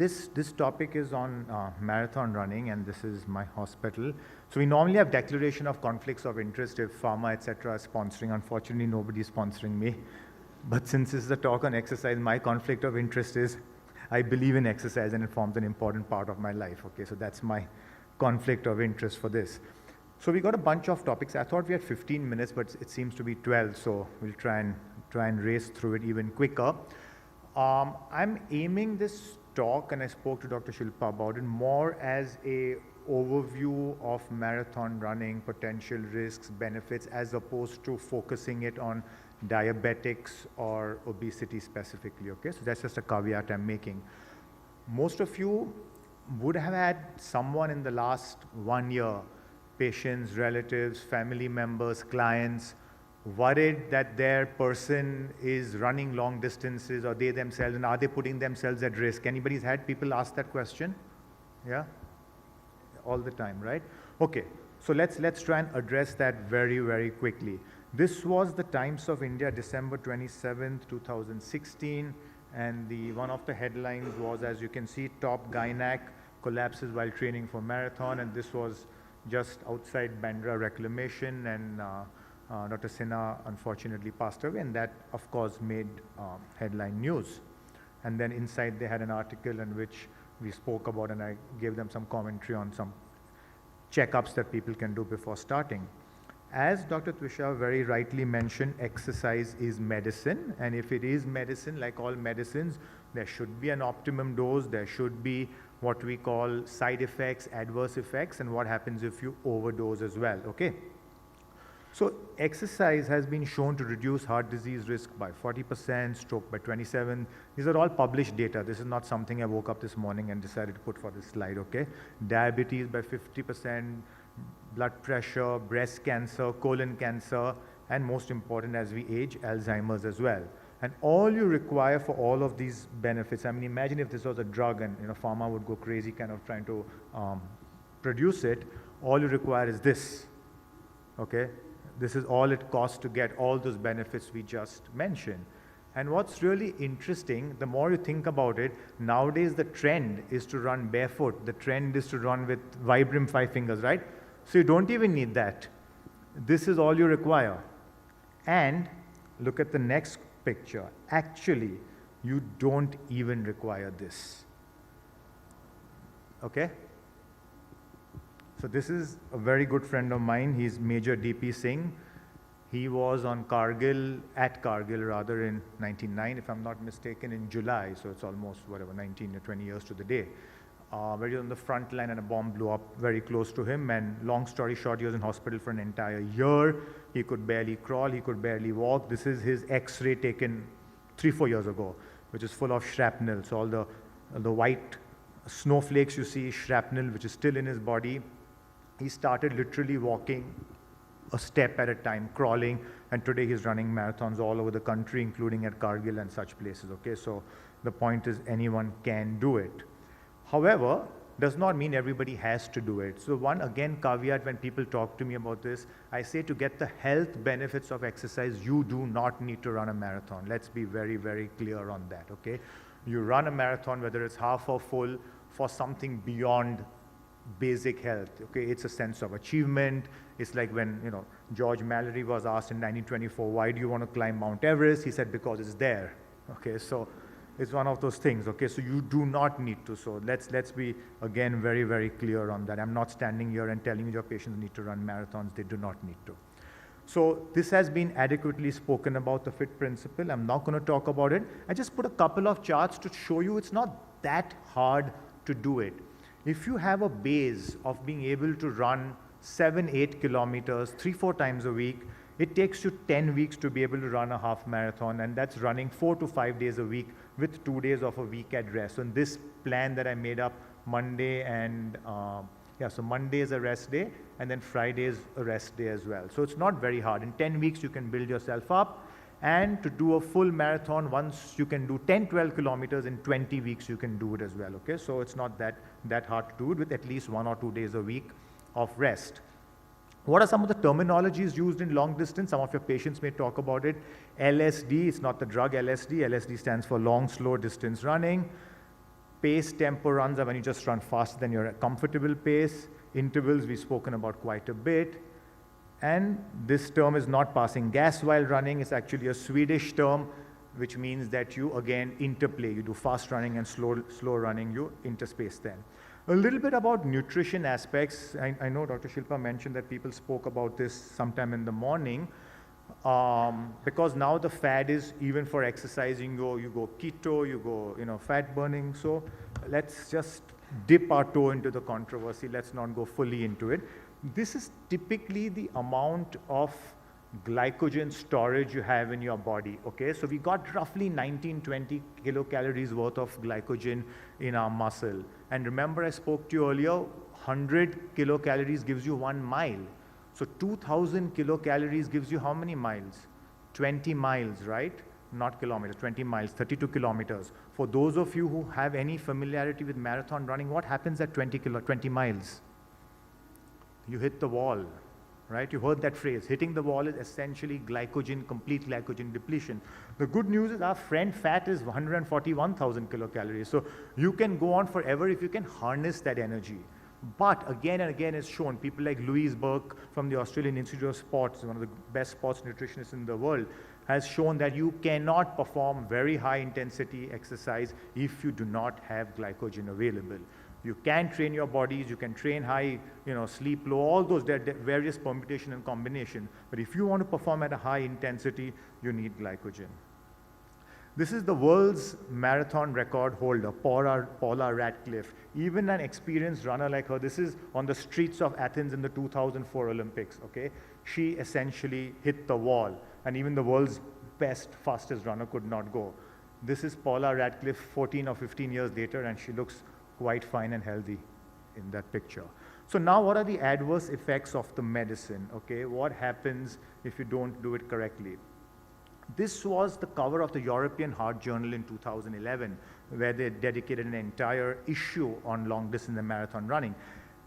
This topic is on marathon running, and this is my hospital. So we normally have declaration of conflicts of interest if pharma, etc. is sponsoring. Unfortunately, nobody is sponsoring me. But since this is a talk on exercise, my conflict of interest is I believe in exercise and it forms an important part of my life. Okay, so that's my conflict of interest for this. So we got a bunch of topics. I thought we had 15 minutes, but it seems to be 12, so we'll try and race through it even quicker. I'm aiming this talk, and I spoke to Dr. Shilpa about it, more as a overview of marathon running, potential risks, benefits, as opposed to focusing it on diabetics or obesity specifically, okay? So that's just a caveat I'm making. Most of you would have had someone in the last 1 year, patients, relatives, family members, clients, worried that their person is running long distances or they themselves, and are they putting themselves at risk? Anybody's had people ask that question? Yeah? All the time, right? Okay, so let's try and address that very, very quickly. This was the Times of India, December 27th, 2016, and one of the headlines was, as you can see, top Gynac collapses while training for marathon, and this was just outside Bandra Reclamation, and Dr. Sinha unfortunately passed away, and that, of course, made headline news. And then inside they had an article in which we spoke about, and I gave them some commentary on some checkups that people can do before starting. As Dr. Twisha very rightly mentioned, exercise is medicine, and if it is medicine, like all medicines, there should be an optimum dose, there should be what we call side effects, adverse effects, and what happens if you overdose as well, okay? So exercise has been shown to reduce heart disease risk by 40%, stroke by 27%. These are all published data. This is not something I woke up this morning and decided to put for this slide, okay? Diabetes by 50%, blood pressure, breast cancer, colon cancer, and most important as we age, Alzheimer's as well. And all you require for all of these benefits, I mean, imagine if this was a drug and pharma would go crazy kind of trying to produce it. All you require is this, okay? This is all it costs to get all those benefits we just mentioned. And what's really interesting, the more you think about it, nowadays the trend is to run barefoot. The trend is to run with Vibram 5 fingers, right? So you don't even need that. This is all you require. And look at the next picture. Actually, you don't even require this. Okay? So this is a very good friend of mine. He's Major D.P. Singh. He was on Kargil, at Kargil rather, in 1999, if I'm not mistaken, in July. So it's almost, 19 or 20 years to the day. Where he was on the front line and a bomb blew up very close to him. And long story short, he was in hospital for an entire year. He could barely crawl, he could barely walk. This is his X-ray taken 3-4 years ago, which is full of shrapnel. So all the white snowflakes you see, shrapnel, which is still in his body. He started literally walking a step at a time, crawling, and today he's running marathons all over the country, including at Kargil and such places, okay? So the point is anyone can do it. However, does not mean everybody has to do it. So one, again, caveat when people talk to me about this, I say to get the health benefits of exercise, you do not need to run a marathon. Let's be very, very clear on that, okay? You run a marathon, whether it's half or full, for something beyond basic health, okay? It's a sense of achievement. It's like when, George Mallory was asked in 1924, why do you want to climb Mount Everest? He said, because it's there, okay? So it's one of those things, okay? So you do not need to. So let's be, again, very, very clear on that. I'm not standing here and telling you your patients need to run marathons. They do not need to. So this has been adequately spoken about, the FIT principle. I'm not going to talk about it. I just put a couple of charts to show you it's not that hard to do it. If you have a base of being able to run 7-8 kilometers 3-4 times a week, it takes you 10 weeks to be able to run a half marathon, and that's running 4 to 5 days a week with 2 days of a week at rest. So in this plan that I made up, Monday and, so Monday is a rest day, and then Friday is a rest day as well. So it's not very hard. In 10 weeks, you can build yourself up, and to do a full marathon, once you can do 10-12 kilometers in 20 weeks, you can do it as well, okay? So it's not that hard to do it with at least 1 or 2 days a week of rest. What are some of the terminologies used in long distance? Some of your patients may talk about it. LSD, it's not the drug LSD. LSD stands for long, slow distance running. Pace tempo runs are when you just run faster than your comfortable pace. Intervals we've spoken about quite a bit. And this term is not passing gas while running. It's actually a Swedish term, which means that you, again, interplay. You do fast running and slow running. You interspace them. A little bit about nutrition aspects. I know Dr. Shilpa mentioned that people spoke about this sometime in the morning. Because now the fad is, even for exercising, you go keto, you go fat burning. So let's just dip our toe into the controversy. Let's not go fully into it. This is typically the amount of glycogen storage you have in your body. Okay, so we got roughly 19-20 kilocalories worth of glycogen in our muscle. And remember, I spoke to you earlier, 100 kilocalories gives you 1 mile. So 2,000 kilocalories gives you how many miles? 20 miles, right? Not kilometers, 20 miles, 32 kilometers. For those of you who have any familiarity with marathon running, what happens at 20 miles? You hit the wall, right? You heard that phrase. Hitting the wall is essentially glycogen, complete glycogen depletion. The good news is our friend fat is 141,000 kilocalories. So you can go on forever if you can harness that energy. But again and again, it's shown, people like Louise Burke from the Australian Institute of Sports, one of the best sports nutritionists in the world, has shown that you cannot perform very high intensity exercise if you do not have glycogen available. You can train your bodies, you can train high, sleep low, all those, there are various permutation and combination. But if you want to perform at a high intensity, you need glycogen. This is the world's marathon record holder, Paula Radcliffe. Even an experienced runner like her, this is on the streets of Athens in the 2004 Olympics, okay? She essentially hit the wall, and even the world's best, fastest runner could not go. This is Paula Radcliffe 14 or 15 years later, and she looks quite fine and healthy in that picture. So now what are the adverse effects of the medicine, okay? What happens if you don't do it correctly? This was the cover of the European Heart Journal in 2011, where they dedicated an entire issue on long distance and marathon running.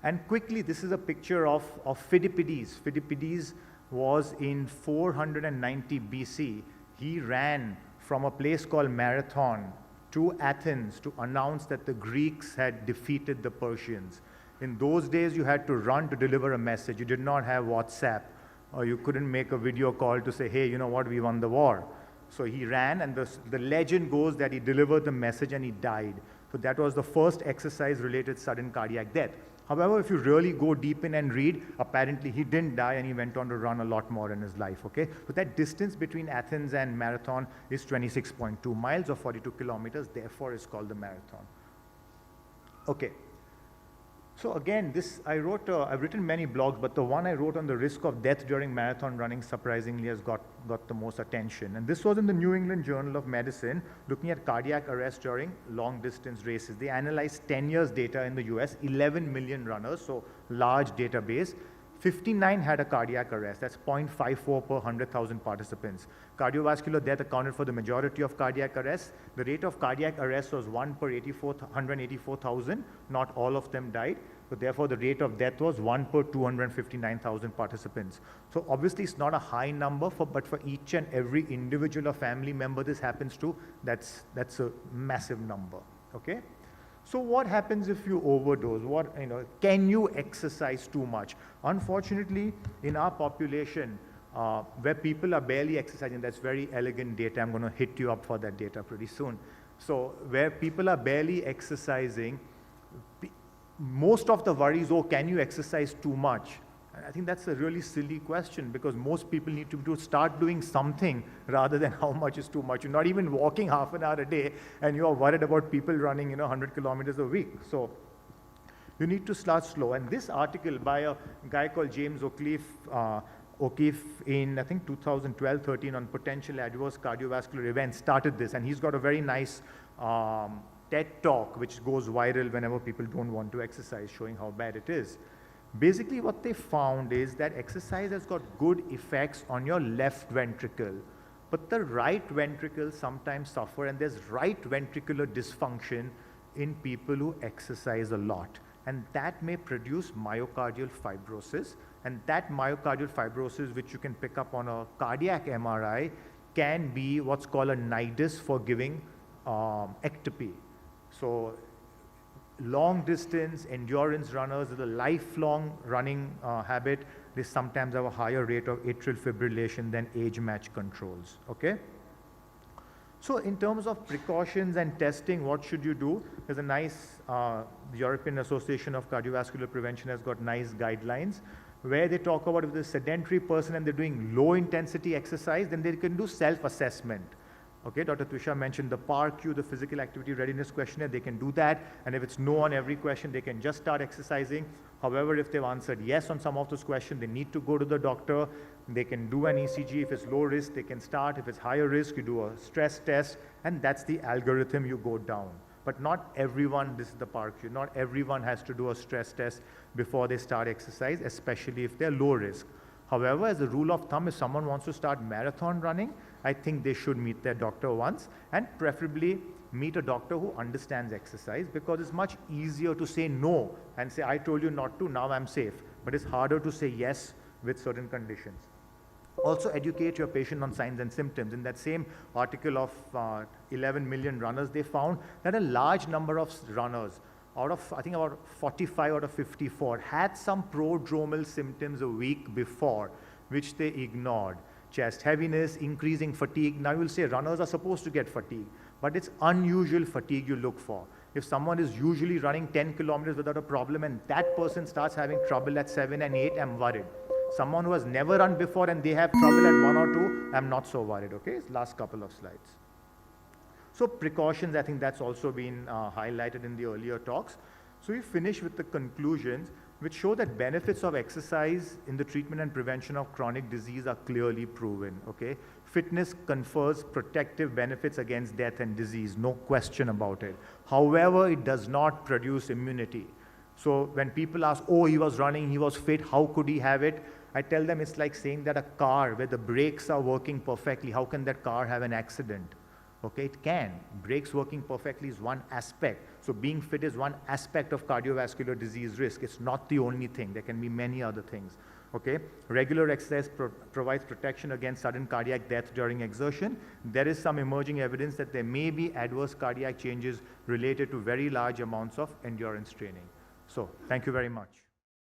And quickly, this is a picture of Phidippides. Phidippides was in 490 BC. He ran from a place called Marathon to Athens to announce that the Greeks had defeated the Persians. In those days, you had to run to deliver a message. You did not have WhatsApp, or you couldn't make a video call to say, hey, you know what, we won the war. So he ran, and the legend goes that he delivered the message and he died. So that was the first exercise-related sudden cardiac death. However, if you really go deep in and read, apparently he didn't die and he went on to run a lot more in his life, okay? So that distance between Athens and Marathon is 26.2 miles or 42 kilometers, therefore it's called the marathon. Okay. So again, I've written many blogs, but the one I wrote on the risk of death during marathon running surprisingly has got the most attention. And this was in the New England Journal of Medicine, looking at cardiac arrest during long distance races. They analyzed 10 years data in the US, 11 million runners, so large database. 59 had a cardiac arrest, that's 0.54 per 100,000 participants. Cardiovascular death accounted for the majority of cardiac arrests. The rate of cardiac arrest was 1 per 184,000, not all of them died. So therefore, the rate of death was 1 per 259,000 participants. So obviously, it's not a high number, but for each and every individual or family member this happens to, that's a massive number, okay? So what happens if you overdose? Can you exercise too much? Unfortunately, in our population, where people are barely exercising, that's very elegant data. I'm going to hit you up for that data pretty soon. So where people are barely exercising, most of the worry is, can you exercise too much? I think that's a really silly question, because most people need to start doing something rather than how much is too much. You're not even walking half an hour a day, and you're worried about people running 100 kilometers a week. So you need to start slow. And this article by a guy called James O'Keefe in, I think, 2012-13 on potential adverse cardiovascular events started this. And he's got a very nice TED talk, which goes viral whenever people don't want to exercise, showing how bad it is. Basically, what they found is that exercise has got good effects on your left ventricle, but the right ventricle sometimes suffer, and there's right ventricular dysfunction in people who exercise a lot. And that may produce myocardial fibrosis, and that myocardial fibrosis, which you can pick up on a cardiac MRI, can be what's called a nidus for giving ectopy. So long distance endurance runners with a lifelong running habit, they sometimes have a higher rate of atrial fibrillation than age-matched controls, okay? So in terms of precautions and testing, what should you do? There's a nice, the European Association of Cardiovascular Prevention has got nice guidelines where they talk about if they're a sedentary person and they're doing low intensity exercise, then they can do self-assessment. Okay, Dr. Twisha mentioned the PAR-Q, the physical activity readiness questionnaire, they can do that, and if it's no on every question, they can just start exercising. However, if they've answered yes on some of those questions, they need to go to the doctor, they can do an ECG. If it's low risk, they can start. If it's higher risk, you do a stress test, and that's the algorithm you go down. But not everyone, this is the PAR-Q, not everyone has to do a stress test before they start exercise, especially if they're low risk. However, as a rule of thumb, if someone wants to start marathon running, I think they should meet their doctor once, and preferably meet a doctor who understands exercise, because it's much easier to say no and say, I told you not to, now I'm safe. But it's harder to say yes with certain conditions. Also educate your patient on signs and symptoms. In that same article of 11 million runners, they found that a large number of runners, out of, I think about 45 out of 54, had some prodromal symptoms a week before, which they ignored. Chest heaviness, increasing fatigue. Now you'll say runners are supposed to get fatigue, but it's unusual fatigue you look for. If someone is usually running 10 kilometers without a problem and that person starts having trouble at 7 and 8, I'm worried. Someone who has never run before and they have trouble at 1 or 2, I'm not so worried, okay? Last couple of slides. So precautions, I think that's also been highlighted in the earlier talks. So we finish with the conclusions, which show that benefits of exercise in the treatment and prevention of chronic disease are clearly proven, okay? Fitness confers protective benefits against death and disease, no question about it. However, it does not produce immunity. So when people ask, oh, he was running, he was fit, how could he have it? I tell them it's like saying that a car where the brakes are working perfectly, how can that car have an accident? Okay, it can. Brakes working perfectly is one aspect. So being fit is one aspect of cardiovascular disease risk. It's not the only thing. There can be many other things. Okay, regular exercise provides protection against sudden cardiac death during exertion. There is some emerging evidence that there may be adverse cardiac changes related to very large amounts of endurance training. So, thank you very much.